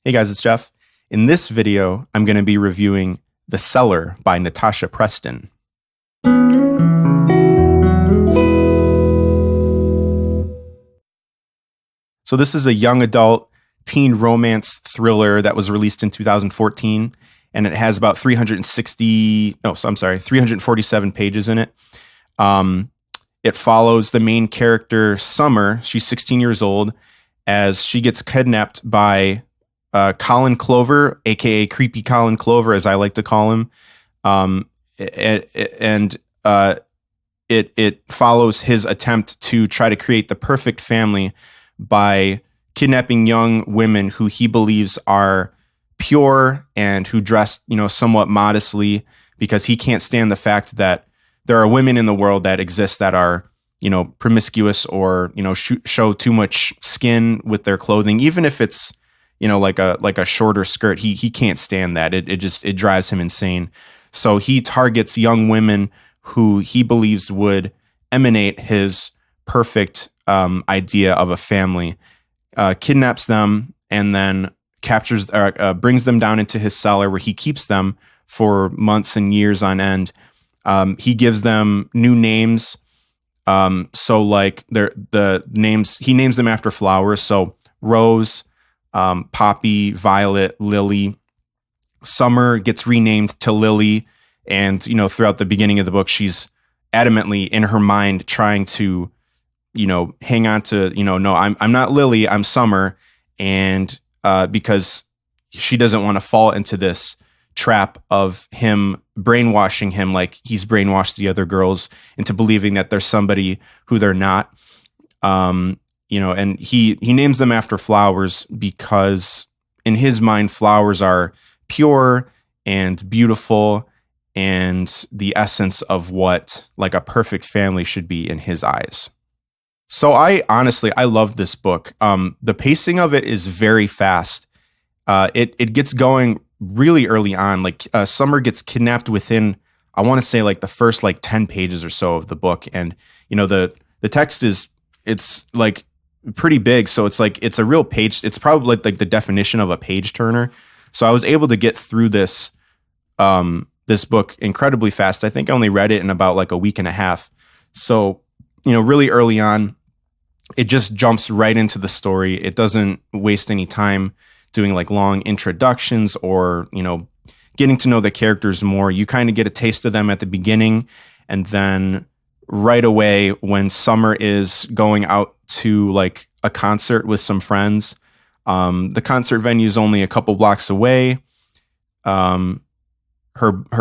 Hey guys, it's Jeff. In this video, I'm going to be reviewing The Cellar by Natasha Preston. So this is a young adult teen romance thriller that was released in 2014, and it has about 347 pages in it. It follows the main character, Summer. She's 16 years old, as she gets kidnapped by Colin Clover, aka Creepy Colin Clover, as I like to call him, and it follows his attempt to try to create the perfect family by kidnapping young women who he believes are pure and who dress, somewhat modestly, because he can't stand the fact that there are women in the world that exist that are, promiscuous or, show too much skin with their clothing, even if it's, like a shorter skirt. He can't stand that. It drives him insane. So he targets young women who he believes would emanate his perfect idea of a family, kidnaps them, and then brings them down into his cellar where he keeps them for months and years on end. He gives them new names. So like the names, he names them after flowers. So Rose, Poppy, Violet, Lily. Summer gets renamed to Lily, and throughout the beginning of the book, she's adamantly in her mind trying to, hang on to, no, I'm not Lily, I'm Summer, and because she doesn't want to fall into this trap of him brainwashing him like he's brainwashed the other girls into believing that there's somebody who they're not. And he names them after flowers because in his mind, flowers are pure and beautiful and the essence of what like a perfect family should be in his eyes. So I love this book. The pacing of it is very fast. It gets going really early on. Like Summer gets kidnapped within, I want to say like the first like 10 pages or so of the book. And, the text it's like pretty big. So it's like, it's a real page. It's probably like the definition of a page turner. So I was able to get through this book incredibly fast. I think I only read it in about like a week and a half. So, really early on, it just jumps right into the story. It doesn't waste any time doing like long introductions or, getting to know the characters more. You kind of get a taste of them at the beginning, and then right away when Summer is going out to like a concert with some friends, the concert venue is only a couple blocks away. Her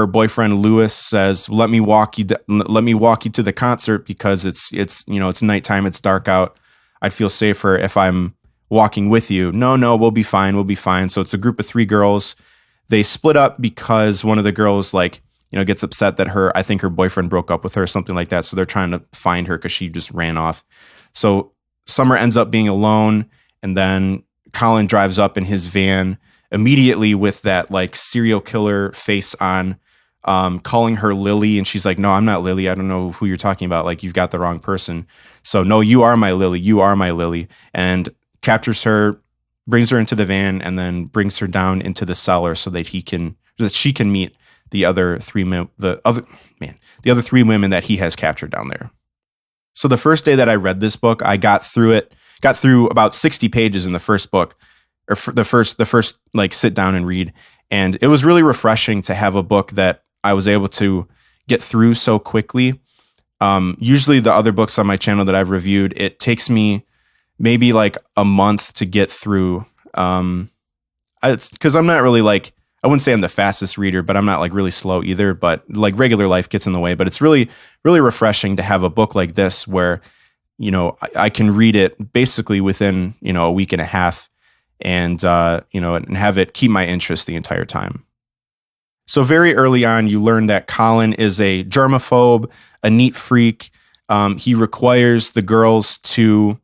boyfriend Lewis says, "Let me walk you to the concert because it's nighttime, it's dark out. I'd feel safer if I'm walking with you." No, we'll be fine. So it's a group of 3 girls. They split up because one of the girls gets upset that I think her boyfriend broke up with her, something like that. So they're trying to find her because she just ran off. So Summer ends up being alone, and then Colin drives up in his van immediately with that like serial killer face on, calling her Lily, and she's like, "No, I'm not Lily. I don't know who you're talking about. Like, you've got the wrong person." So, "No, you are my Lily," and captures her, brings her into the van, and then brings her down into the cellar so that she can meet the other three women that he has captured down there. So the first day that I read this book, I got through about 60 pages in the first book, or the first like sit down and read. And it was really refreshing to have a book that I was able to get through so quickly. Usually the other books on my channel that I've reviewed, it takes me maybe like a month to get through. It's because I'm not really like, I wouldn't say I'm the fastest reader, but I'm not like really slow either. But like regular life gets in the way. But it's really, really refreshing to have a book like this where, I can read it basically within, a week and a half and have it keep my interest the entire time. So very early on, you learn that Colin is a germaphobe, a neat freak. He requires the girls to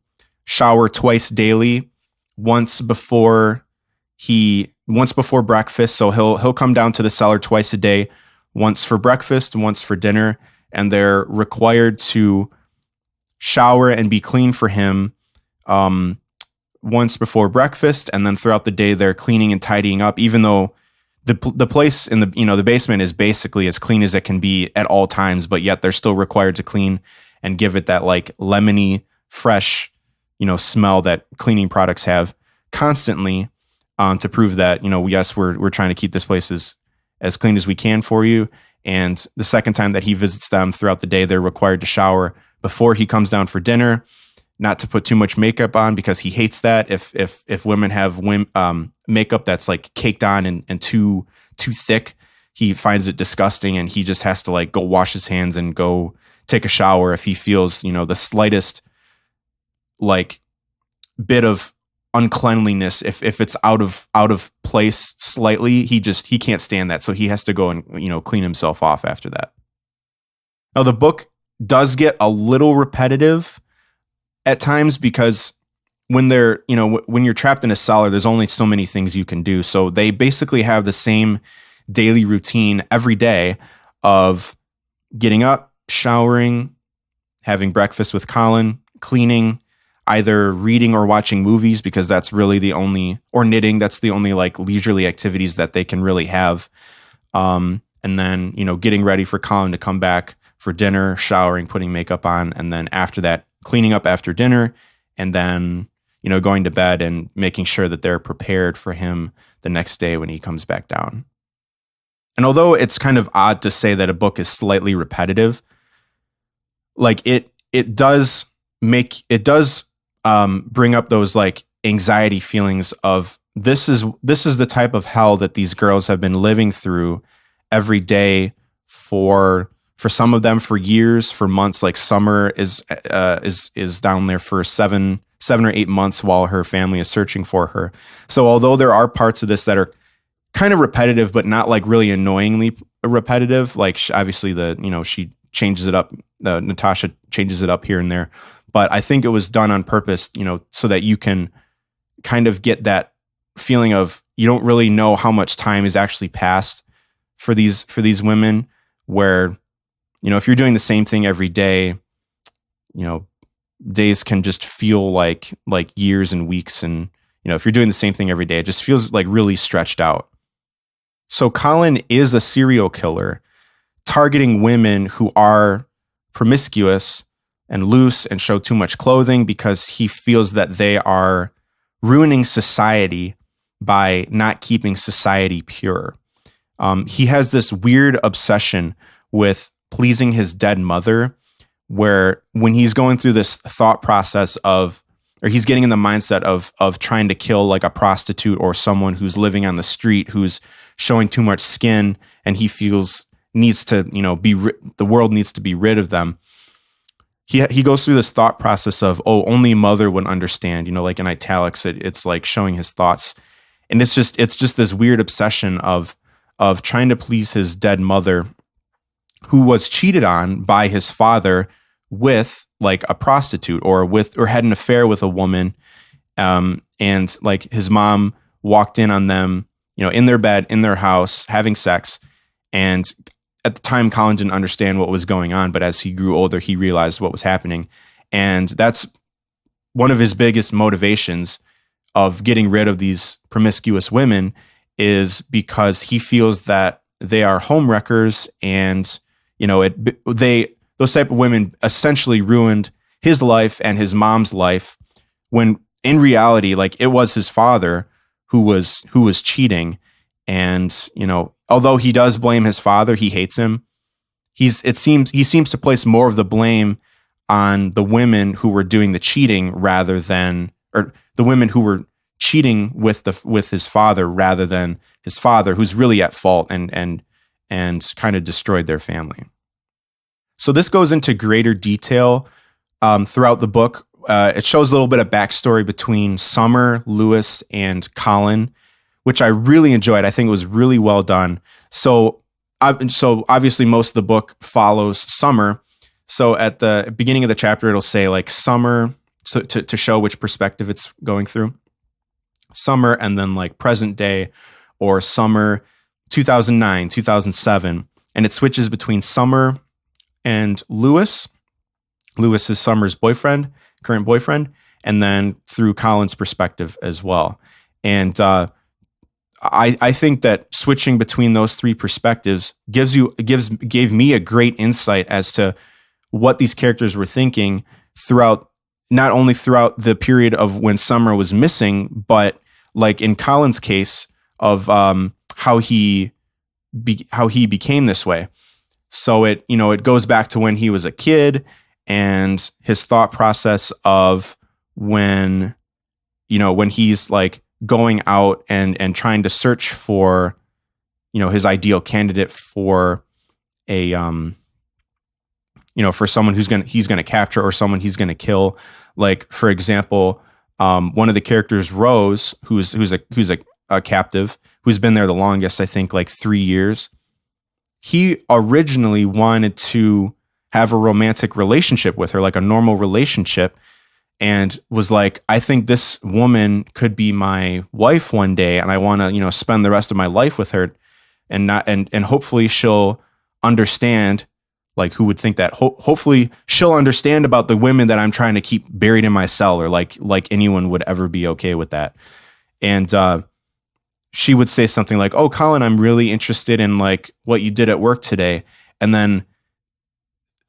shower twice daily, once before breakfast. So he'll come down to the cellar twice a day, once for breakfast, once for dinner, and they're required to shower and be clean for him once before breakfast, and then throughout the day they're cleaning and tidying up, even though the place in the basement is basically as clean as it can be at all times, but yet they're still required to clean and give it that like lemony, fresh, smell that cleaning products have constantly, to prove that, yes, we're trying to keep this place as clean as we can for you. And the second time that he visits them throughout the day, they're required to shower before he comes down for dinner, not to put too much makeup on because he hates that. If women have makeup that's like caked on and too thick, he finds it disgusting, and he just has to like go wash his hands and go take a shower if he feels, the slightest like bit of uncleanliness. If it's out of place slightly, he can't stand that. So he has to go and, clean himself off after that. Now the book does get a little repetitive at times because when when you're trapped in a cellar, there's only so many things you can do. So they basically have the same daily routine every day of getting up, showering, having breakfast with Colin, cleaning, either reading or watching movies because that's really the only, or knitting, that's the only like leisurely activities that they can really have. And then, getting ready for Colin to come back for dinner, showering, putting makeup on, and then after that, cleaning up after dinner, and then, going to bed and making sure that they're prepared for him the next day when he comes back down. And although it's kind of odd to say that a book is slightly repetitive, like it does bring up those like anxiety feelings of this is the type of hell that these girls have been living through every day for some of them for years, for months. Like Summer is down there for seven or 8 months while her family is searching for her. So although there are parts of this that are kind of repetitive, but not like really annoyingly repetitive, like obviously she changes it up. Natasha changes it up here and there, but I think it was done on purpose, so that you can kind of get that feeling of you don't really know how much time is actually passed for these women, where, if you're doing the same thing every day, days can just feel like years and weeks. And, if you're doing the same thing every day, it just feels like really stretched out. So Colin is a serial killer targeting women who are promiscuous and loose and show too much clothing because he feels that they are ruining society by not keeping society pure. He has this weird obsession with pleasing his dead mother, where when he's going through this thought process or he's getting in the mindset of trying to kill like a prostitute or someone who's living on the street who's showing too much skin, and he feels needs to, the world needs to be rid of them. He goes through this thought process of, only mother would understand, like in italics, it's like showing his thoughts. And it's just this weird obsession of trying to please his dead mother, who was cheated on by his father with like a prostitute or had an affair with a woman. And like his mom walked in on them, in their bed, in their house, having sex. And at the time, Colin didn't understand what was going on, but as he grew older, he realized what was happening. And that's one of his biggest motivations of getting rid of these promiscuous women, is because he feels that they are home wreckers, and those type of women essentially ruined his life and his mom's life, when in reality, like, it was his father who was cheating. And, although he does blame his father, he hates him. He seems to place more of the blame on the women who were doing the cheating or the women who were cheating with his father, rather than his father, who's really at fault and kind of destroyed their family. So this goes into greater detail throughout the book. It shows a little bit of backstory between Summer, Lewis, and Colin, which I really enjoyed. I think it was really well done. So obviously most of the book follows Summer. So at the beginning of the chapter, it'll say like Summer, to show which perspective it's going through. Summer, and then like present day, or Summer 2009, 2007. And it switches between Summer and Lewis. Lewis is Summer's current boyfriend. and then through Colin's perspective as well. And I think that switching between those three perspectives gave me a great insight as to what these characters were thinking throughout, not only throughout the period of when Summer was missing, but like in Colin's case of how he became this way. So it goes back to when he was a kid and his thought process of when he's like going out and trying to search for, his ideal candidate for a, for someone he's going to capture or someone he's going to kill. Like, for example, one of the characters, Rose, who's a captive, who's been there the longest, I think like 3 years. He originally wanted to have a romantic relationship with her, like a normal relationship, and was like, I think this woman could be my wife one day, and I want to, spend the rest of my life with her, and hopefully she'll understand. Like, who would think that? Hopefully she'll understand about the women that I'm trying to keep buried in my cellar, like anyone would ever be okay with that. And she would say something like, "Oh, Colin, I'm really interested in like what you did at work today." And then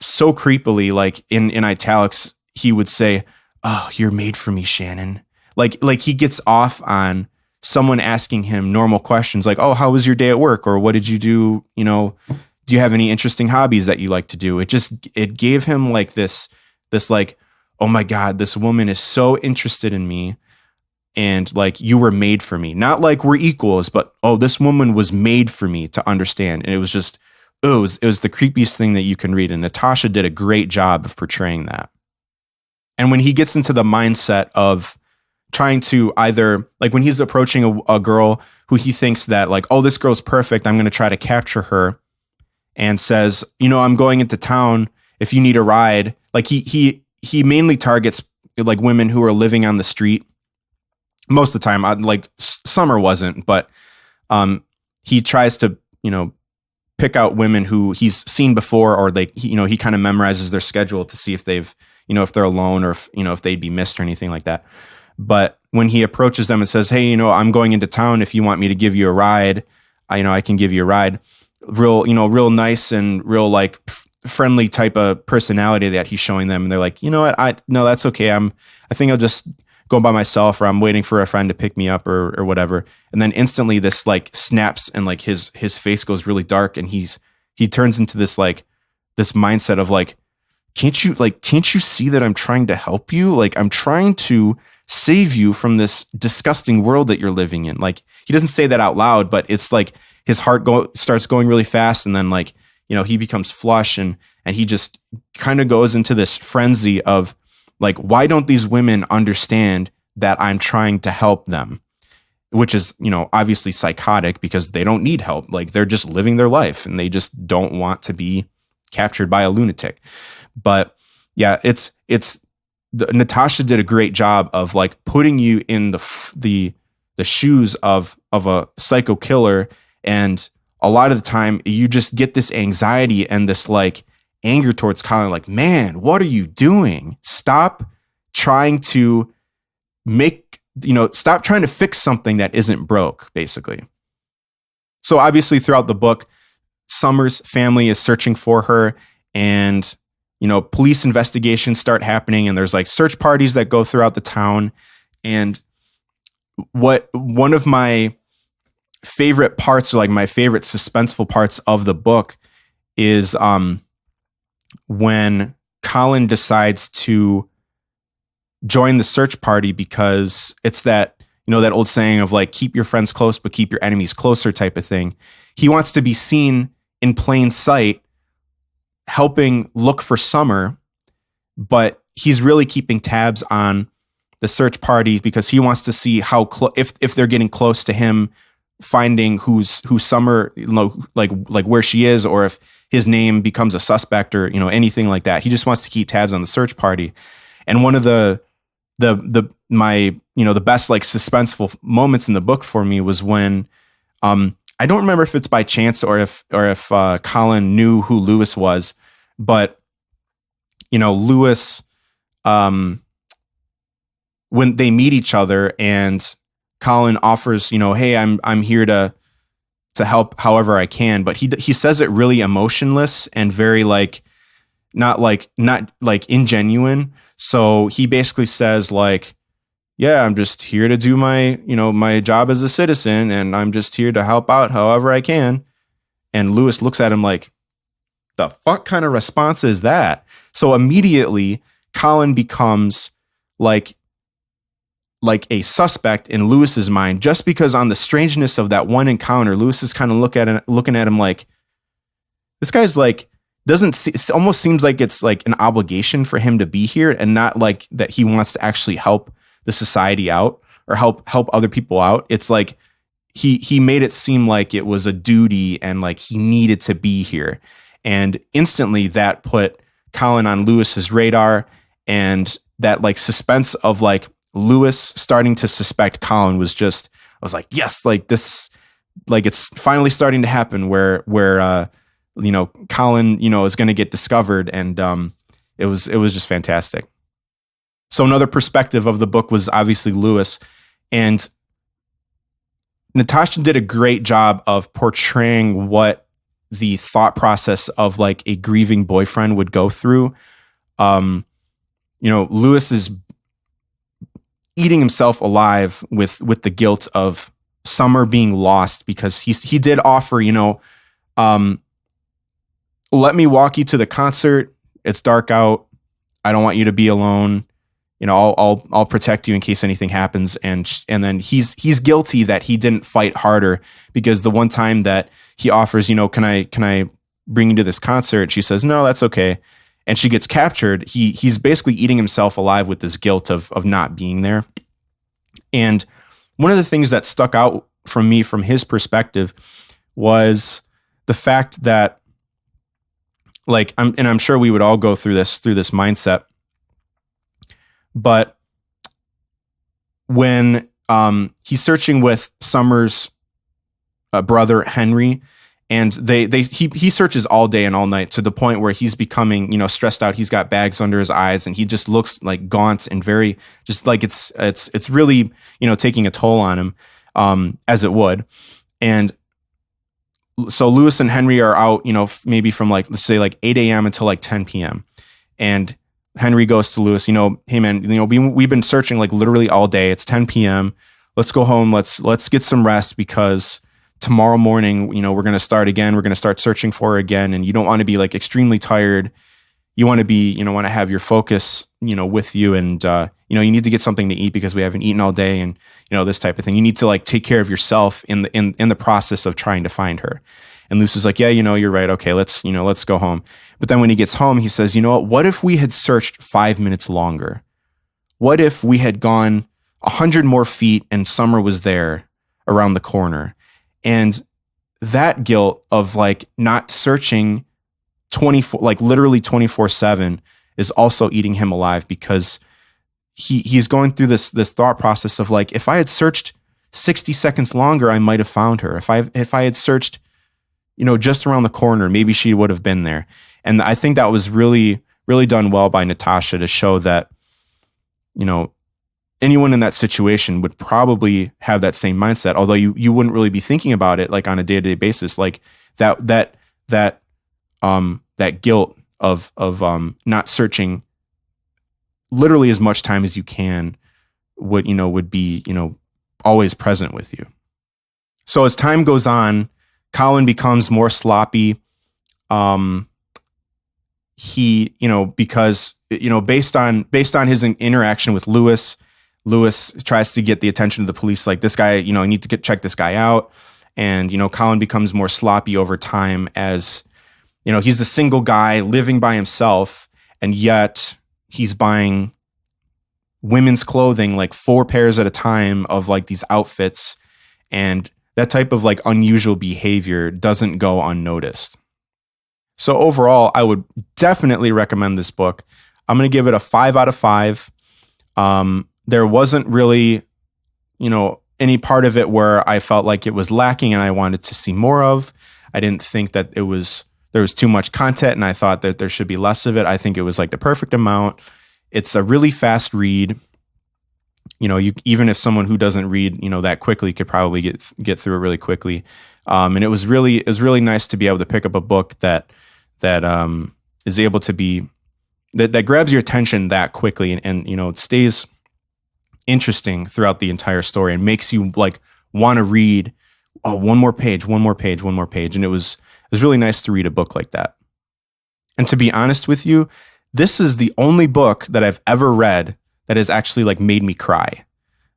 so creepily, like in italics, he would say, "Oh, you're made for me, Shannon." Like he gets off on someone asking him normal questions like, "Oh, how was your day at work?" Or "What did you do? Do you have any interesting hobbies that you like to do?" It gave him like this like, "Oh my God, this woman is so interested in me. And like, you were made for me." Not like we're equals, but, "Oh, this woman was made for me to understand." And it was just, it was the creepiest thing that you can read. And Natasha did a great job of portraying that. And when he gets into the mindset of trying to either, like when he's approaching a girl who he thinks that like, "Oh, this girl's perfect, I'm going to try to capture her," and says, "I'm going into town if you need a ride." Like he mainly targets like women who are living on the street. Most of the time, like Summer wasn't, but he tries to, pick out women who he's seen before, or like, he kind of memorizes their schedule to see if they've, if they're alone or if they'd be missed or anything like that. But when he approaches them and says, "Hey, I'm going into town. If you want me to give you a ride, I can give you a ride." Real nice and real like friendly type of personality that he's showing them. And they're like, "You know what? No, that's okay. I think I'll just go by myself, or I'm waiting for a friend to pick me up or whatever." And then instantly this like snaps and like his face goes really dark, and he turns into this like this mindset of like, can't you see that I'm trying to help you? Like, I'm trying to save you from this disgusting world that you're living in. Like, he doesn't say that out loud, but it's like his heart starts going really fast. And then like, he becomes flush and he just kind of goes into this frenzy of like, why don't these women understand that I'm trying to help them? Which is, obviously psychotic, because they don't need help. Like, they're just living their life and they just don't want to be captured by a lunatic. But yeah, Natasha did a great job of like putting you in the shoes of a psycho killer. And a lot of the time you just get this anxiety and this like anger towards Colin, like, "Man, what are you doing? Stop trying to stop trying to fix something that isn't broke," basically. So obviously throughout the book, Summer's family is searching for her, and, police investigations start happening, and there's like search parties that go throughout the town. And one of my favorite parts, or like my favorite suspenseful parts of the book, is when Colin decides to join the search party, because it's that, that old saying of like, keep your friends close, but keep your enemies closer type of thing. He wants to be seen in plain sight, helping look for Summer, but he's really keeping tabs on the search party because he wants to see how if they're getting close to him finding who Summer, like where she is, or if his name becomes a suspect or, anything like that. He just wants to keep tabs on the search party. And one of the best like suspenseful moments in the book for me was when, I don't remember if it's by chance or if Colin knew who Lewis was, but Lewis, when they meet each other and Colin offers, hey, I'm here to help however I can, but he says it really emotionless and very not ingenuine. So he basically says yeah, I'm just here to do my job as a citizen, and I'm just here to help out however I can. And Lewis looks at him like, the fuck kind of response is that? So immediately Colin becomes like a suspect in Lewis's mind, just because on the strangeness of that one encounter, Lewis is kind of looking at him like, this guy's it almost seems like it's like an obligation for him to be here, and not like that he wants to actually help the society out or help other people out. It's like he made it seem like it was a duty and like he needed to be here. And instantly that put Colin on Lewis's radar, and that suspense of Lewis starting to suspect Colin was just, I was like, yes, this, it's finally starting to happen where Colin, is going to get discovered. And it was just fantastic. So another perspective of the book was obviously Lewis, and Natasha did a great job of portraying what the thought process of a grieving boyfriend would go through. Lewis is eating himself alive with the guilt of Summer being lost, because he did offer, let me walk you to the concert. It's dark out. I don't want you to be alone. I'll protect you in case anything happens. And then he's guilty that he didn't fight harder, because the one time that he offers, can I bring you to this concert? She says, no, that's okay. And she gets captured. He's basically eating himself alive with this guilt of not being there. And one of the things that stuck out from me from his perspective was the fact that, I'm sure we would all go through this mindset, but when he's searching with Summer's brother Henry, and he searches all day and all night to the point where he's becoming stressed out. He's got bags under his eyes, and he just looks gaunt and very just it's really taking a toll on him, as it would. And so Lewis and Henry are out maybe from let's say 8 a.m. until 10 p.m. and Henry goes to Lewis, hey man, we've been searching literally all day. It's 10 p.m. Let's go home. Let's get some rest, because tomorrow morning, we're going to start again. We're going to start searching for her again. And you don't want to be extremely tired. You want to be, want to have your focus, with you. And, you need to get something to eat because we haven't eaten all day, and, this type of thing. You need to take care of yourself in the process of trying to find her. And Lucy's like, yeah, you're right. Okay, let's go home. But then when he gets home, he says, what if we had searched 5 minutes longer? What if we had gone 100 more feet and Summer was there around the corner? And that guilt of not searching literally 24/7 is also eating him alive, because he's going through this thought process of if I had searched 60 seconds longer, I might have found her. If I had searched just around the corner, maybe she would have been there. And I think that was really, really done well by Natasha to show that, anyone in that situation would probably have that same mindset, although you wouldn't really be thinking about it on a day-to-day basis, that guilt of not searching literally as much time as you can would be always present with you. So as time goes on, Colin becomes more sloppy. He, because based on his interaction with Lewis tries to get the attention of the police. This guy, I need to check this guy out. And, Colin becomes more sloppy over time as, he's a single guy living by himself, and yet he's buying women's clothing, 4 pairs at a time of these outfits. And that type of unusual behavior doesn't go unnoticed. So overall, I would definitely recommend this book. I'm going to give it a 5 out of 5. There wasn't really, any part of it where I felt like it was lacking and I wanted to see more of. I didn't think that there was too much content, and I thought that there should be less of it. I think it was the perfect amount. It's a really fast read. you even if someone who doesn't read, that quickly could probably get through it really quickly. And it was really nice to be able to pick up a book that is able to be that grabs your attention that quickly, and it stays interesting throughout the entire story and makes you like want to read. Oh, one more page, one more page, one more page, and it was really nice to read a book like that. And to be honest with you, this is the only book that I've ever read that has actually like made me cry.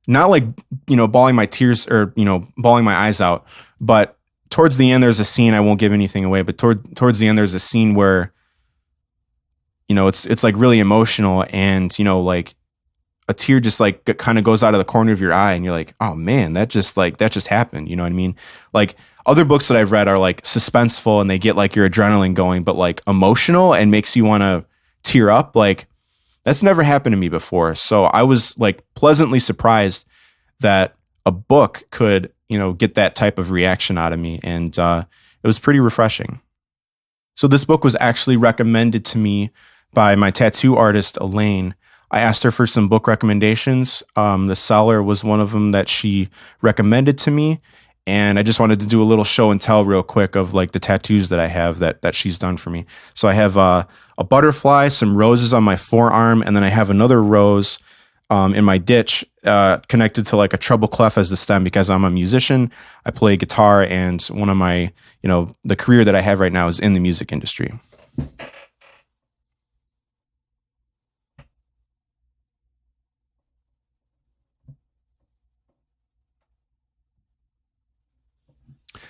Not like, bawling my tears or, bawling my eyes out, but towards the end there's a scene, I won't give anything away, but towards the end there's a scene where it's like really emotional, and like a tear just like kind of goes out of the corner of your eye, and you're like, oh man, that just happened. You know what I mean? Like other books that I've read are like suspenseful and they get like your adrenaline going, but like emotional and makes you want to tear up. Like that's never happened to me before. So I was like pleasantly surprised that a book could, get that type of reaction out of me. And it was pretty refreshing. So this book was actually recommended to me by my tattoo artist, Elaine. I asked her for some book recommendations. The Cellar was one of them that she recommended to me. And I just wanted to do a little show and tell real quick of like the tattoos that I have that she's done for me. So I have a butterfly, some roses on my forearm, and then I have another rose in my ditch connected to like a treble clef as the stem because I'm a musician. I play guitar, and one of my, the career that I have right now is in the music industry.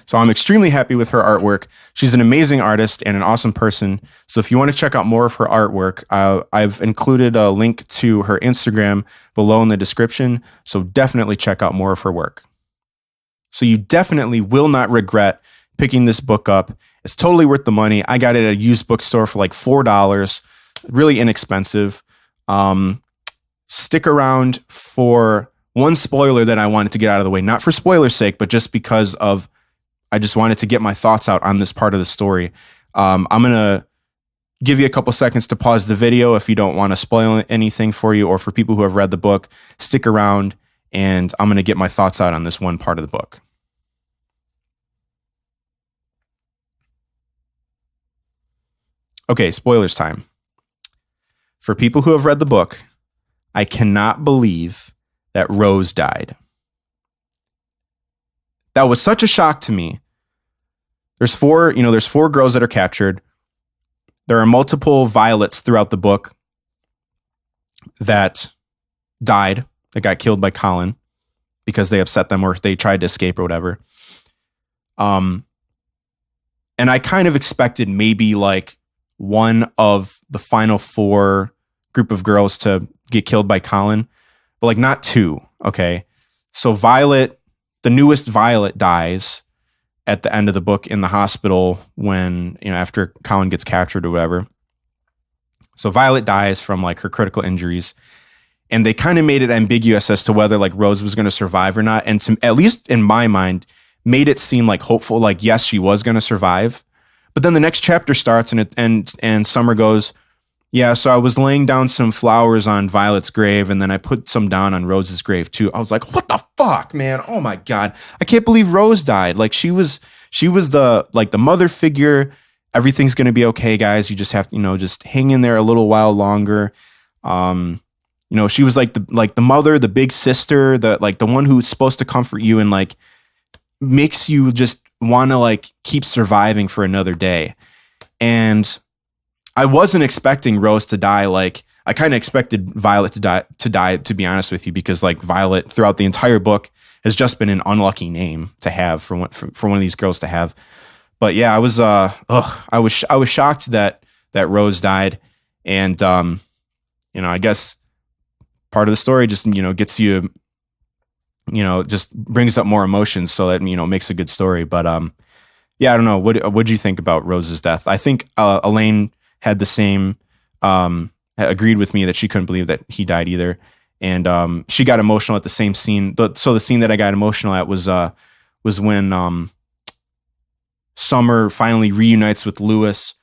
So I'm extremely happy with her artwork. She's an amazing artist and an awesome person. So if you want to check out more of her artwork, I've included a link to her Instagram below in the description. So definitely check out more of her work. So you definitely will not regret picking this book up. It's totally worth the money. I got it at a used bookstore for like $4, really inexpensive. Stick around for one spoiler that I wanted to get out of the way, not for spoiler's sake, but just because I just wanted to get my thoughts out on this part of the story. I'm going to give you a couple seconds to pause the video if you don't want to spoil anything for you, or for people who have read the book, stick around and I'm going to get my thoughts out on this one part of the book. Okay, spoilers time. For people who have read the book, I cannot believe that Rose died. That was such a shock to me. There's four girls that are captured. There are multiple Violets throughout the book that died, that got killed by Colin because they upset them or they tried to escape or whatever. And I kind of expected maybe like one of the final four group of girls to get killed by Colin, but like not two. Okay. So the newest Violet dies at the end of the book in the hospital when, after Colin gets captured or whatever. So Violet dies from like her critical injuries, and they kind of made it ambiguous as to whether like Rose was going to survive or not. And at least in my mind, made it seem like hopeful, like, yes, she was going to survive. But then the next chapter starts and Summer goes, yeah, so I was laying down some flowers on Violet's grave, and then I put some down on Rose's grave too. I was like, what the fuck, man? Oh my God. I can't believe Rose died. Like she was the mother figure. Everything's going to be okay, guys. You just have to, just hang in there a little while longer. She was like the mother, the big sister, the one who's supposed to comfort you and like makes you just want to like keep surviving for another day. And I wasn't expecting Rose to die. Like I kind of expected Violet to die, to be honest with you, because like Violet throughout the entire book has just been an unlucky name to have for one of these girls to have. But yeah, I was shocked that Rose died. And, I guess part of the story just, gets you, just brings up more emotions so that, makes a good story. But, yeah, I don't know. What'd you think about Rose's death? I think, Elaine had the same, agreed with me that she couldn't believe that he died either. And she got emotional at the same scene. So the scene that I got emotional at was when Summer finally reunites with Lewis,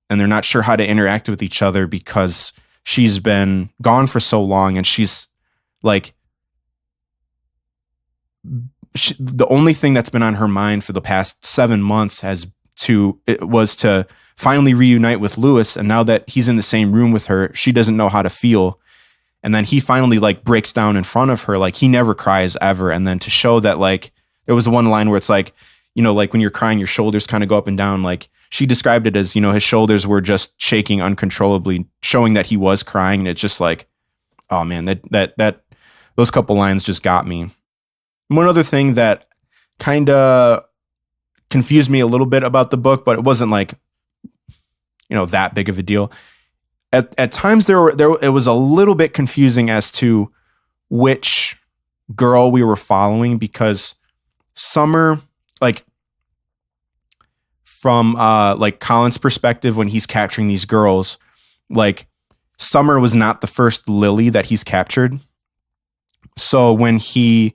and they're not sure how to interact with each other because she's been gone for so long, and she's like the only thing that's been on her mind for the past 7 months was to finally reunite with Lewis. And now that he's in the same room with her, she doesn't know how to feel. And then he finally like breaks down in front of her. Like he never cries ever. And then to show that, like, there was one line where it's like, you know, like when you're crying, your shoulders kind of go up and down. Like she described it as, you know, his shoulders were just shaking uncontrollably, showing that he was crying. And it's just like, oh man, that those couple lines just got me. One other thing that kind of confused me a little bit about the book, but it wasn't like, you know, that big of a deal. At times it was a little bit confusing as to which girl we were following, because Summer, like from like Colin's perspective, when he's capturing these girls, like Summer was not the first Lily that he's captured. So when he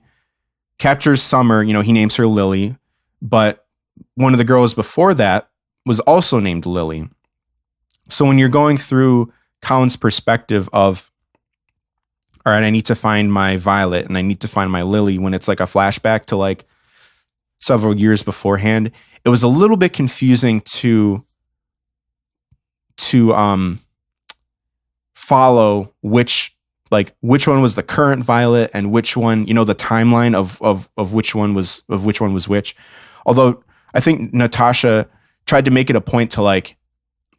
captures Summer, you know, he names her Lily, but one of the girls before that was also named Lily. So when you're going through Colin's perspective of, all right, I need to find my Violet and I need to find my Lily, when it's like a flashback to like several years beforehand, it was a little bit confusing to follow which one was the current Violet and which one, you know, the timeline of which one was which. Although I think Natasha tried to make it a point to like,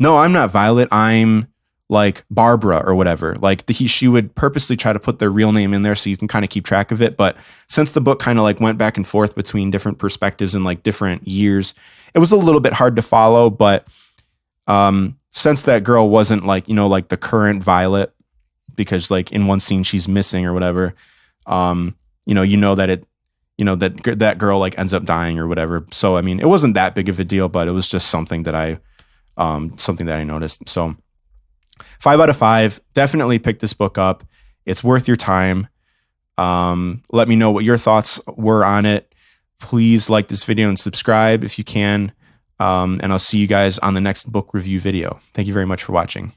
no, I'm not Violet, I'm like Barbara or whatever. Like she would purposely try to put their real name in there so you can kind of keep track of it. But since the book kind of like went back and forth between different perspectives and like different years, it was a little bit hard to follow. But since that girl wasn't like, you know, like the current Violet, because like in one scene she's missing or whatever, you know that girl like ends up dying or whatever. So I mean, it wasn't that big of a deal, but it was just something that I noticed. So 5 out of 5, definitely pick this book up. It's worth your time. Let me know what your thoughts were on it. Please like this video and subscribe if you can. And I'll see you guys on the next book review video. Thank you very much for watching.